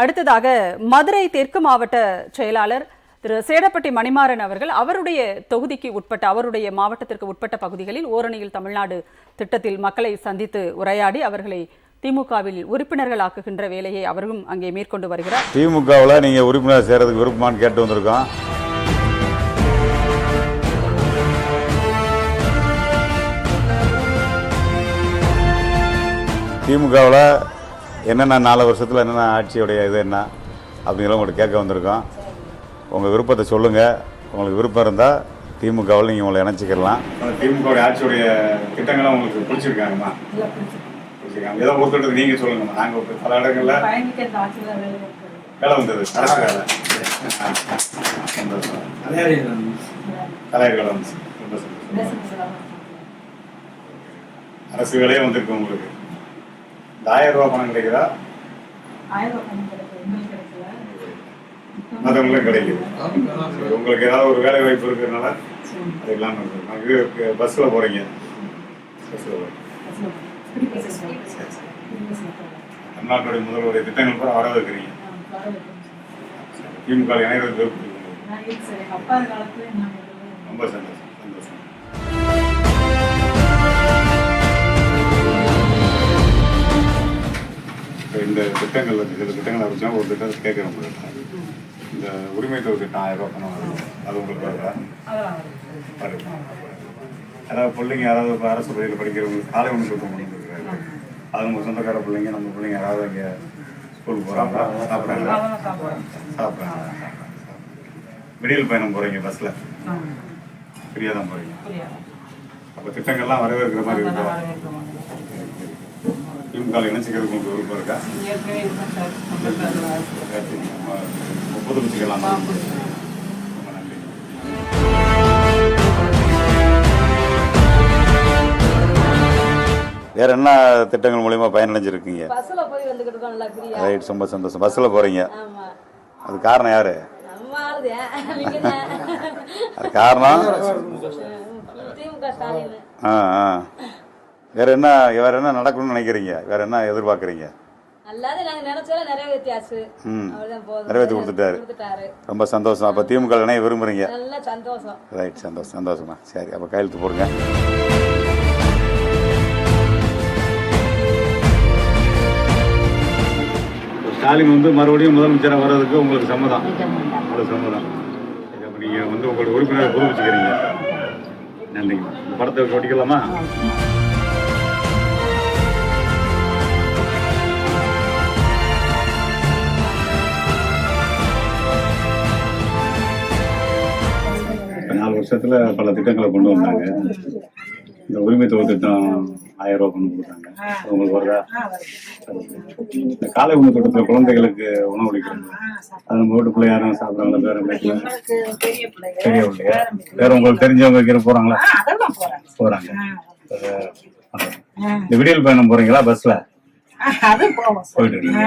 அடுத்ததாக மதுரை தெற்கு மாவட்ட செயலாளர் திரு சேடப்பட்டி மணிமாறன் அவர்கள் அவருடைய தொகுதிக்கு உட்பட்ட அவருடைய மாவட்டத்திற்கு உட்பட்ட பகுதிகளில் ஓரணியில் தமிழ்நாடு திட்டத்தில் மக்களை சந்தித்து உரையாடி அவர்களை திமுகவில் உறுப்பினர்கள் ஆக்குகின்ற வேலையை அவரும் அங்கே மேற்கொண்டு வருகிறார். திமுகவில் நீங்க உறுப்பினர் சேரதுக்கு விருப்பமானு கேட்டு வந்திருக்கோம். திமுகவில் என்னென்ன 4 வருஷத்தில் என்னென்ன ஆட்சியுடைய இது என்ன அப்படிங்கிற உங்கள்கிட்ட கேட்க வந்திருக்கோம். உங்கள் விருப்பத்தை சொல்லுங்கள். உங்களுக்கு விருப்பம் இருந்தால் திமுகவில் நீங்கள் உங்களை இணைச்சிக்கலாம். திமுகவுடைய ஆட்சியுடைய திட்டங்கள்லாம் உங்களுக்கு பிடிச்சிருக்காங்கம்மா? பிடிச்சிருக்காங்க. ஏதோ ஒருத்தர் நீங்கள் சொல்லுங்கம்மா. நாங்கள் பல இடங்களில் வேலை வந்தது, அரசு வேலை, சந்தோஷம், தலைவர் வேலை வந்துச்சு, ரொம்ப சந்தோஷம். அரசு வேலையே வந்திருக்கு உங்களுக்கு. இந்த 1000 ரூபா பணம் கிடைக்குதா? மற்றவங்களும் கிடைக்குது. உங்களுக்கு ஏதாவது ஒரு வேலை வாய்ப்பு இருக்கிறதுனால அது இல்லாமல் பஸ்ஸில் போகிறீங்க. தமிழ்நாட்டுடைய முதல்வருடைய திட்டங்கள் கூட வர வைக்கிறீங்க. திமுக இணையது ரொம்ப சந்தோஷம், சந்தோஷம். இந்த திட்டங்கள் சில திட்டங்களை வச்சா ஒரு திட்டத்தை கேட்குற முடியும். இந்த உரிமை தொகை திட்டம் 1000 ரூபா பணம் வரும், அது உங்களுக்கு வருதா? யாராவது பிள்ளைங்க யாராவது இப்போ அரசு பள்ளியில் படிக்கிறவங்களுக்கு காலை உணவு திட்டம் கொண்டு வந்துருக்காரு. அது உங்கள் சொந்தக்கார பிள்ளைங்க நம்ம பிள்ளைங்க யாராவது இங்கே ஸ்கூலுக்கு போகிறாங்களா? சாப்பிட்றாங்களா? சாப்பிட்றாங்க. விடியல் பயணம் போகிறீங்க பஸ்ஸில், ஃப்ரீயாக தான் போகிறீங்க. அப்போ திட்டங்கள்லாம் வரவேற்கிற மாதிரி இருக்கா? திமுக இணைச்சிக்கிறதுக்கு உங்களுக்கு விருப்பம் இருக்கா? புதுப்பிச்சுக்கலாம். ரொம்ப நன்றி. வேற என்ன திட்டங்கள் மூலியமா பயனடைஞ்சிருக்கீங்க? ரைட், ரொம்ப சந்தோஷம். பஸ்ஸில் போறீங்க, அது காரணம் யாரு? அது காரணம் வேற என்ன நடக்கணும்னு நினைக்கிறீங்க? வேற என்ன எதிர்பார்க்குறீங்க? நிறைவேற்றி கொடுத்துட்டாரு. ரொம்ப சந்தோஷம். அப்போ திமுக இணைய விரும்புறீங்க? ரைட், சந்தோஷம், சந்தோஷமா. சரி, அப்போ கையெழுத்து போடுங்க. ஸ்டாலின் மறுபடியும் முதலமைச்சராக வர்றதுக்கு உங்களுக்கு சம்மதம்? உங்களுக்கு சம்மதம். அப்போ நீங்கள் உங்களோட உறுப்பினரை புதுப்பிச்சுக்கிறீங்க. நன்றிங்க. இந்த படத்தை ஒட்டிக்கலாமா? இப்போ 4 வருஷத்துல பல திட்டங்களை கொண்டு வந்தாங்க. இந்த உரிமை தொகை திட்டம் 1000 ரூபா கொண்டு கொடுத்தாங்க. உங்களுக்கு வருதா? இந்த காலை உணவு திட்டத்தில் குழந்தைகளுக்கு உணவு அளிக்கிறாங்க. அது நம்ம வீட்டுக்குள்ள யாரும் சாப்பிட்றாங்களா? பெரிய பிள்ளையா? வேற உங்களுக்கு தெரிஞ்சவங்க போறாங்களா? போறாங்க. இந்த விடியல் பயணம் போறீங்களா பஸ்ல? போயிட்டு இருக்கீங்க.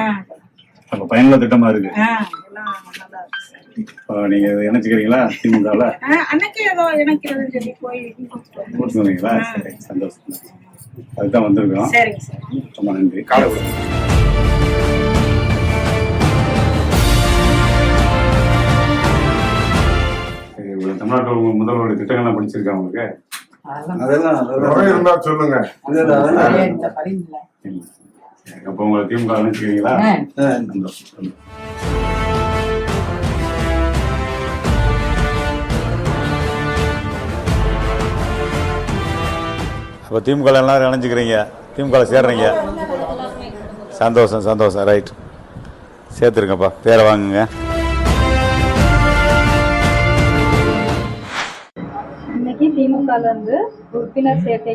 அப்ப பயனுள்ள திட்டமா இருக்கு. நீங்க இணைச்சுக்கிறீங்களா திமுகல? போட்டுங்களா? சரி, சந்தோஷம். அதுதான் வந்திருக்கோம். ரொம்ப நன்றி. தமிழ்நாட்டில் உங்க முதல்வருடைய திட்டங்கள்லாம் படிச்சிருக்கா உங்களுக்கு? அதெல்லாம் சொல்லுங்க. அப்போ உங்களை திமுக நினைச்சுக்கிறீங்களா? அப்போ திமுக எல்லாரும் இணைஞ்சிக்கிறீங்க, திமுக சேர்றீங்க. சந்தோஷம், சந்தோஷம். ரைட், சேர்த்துருங்கப்பா. பேரை வாங்குங்க. இன்னைக்கு திமுக உறுப்பினர் சேர்க்கை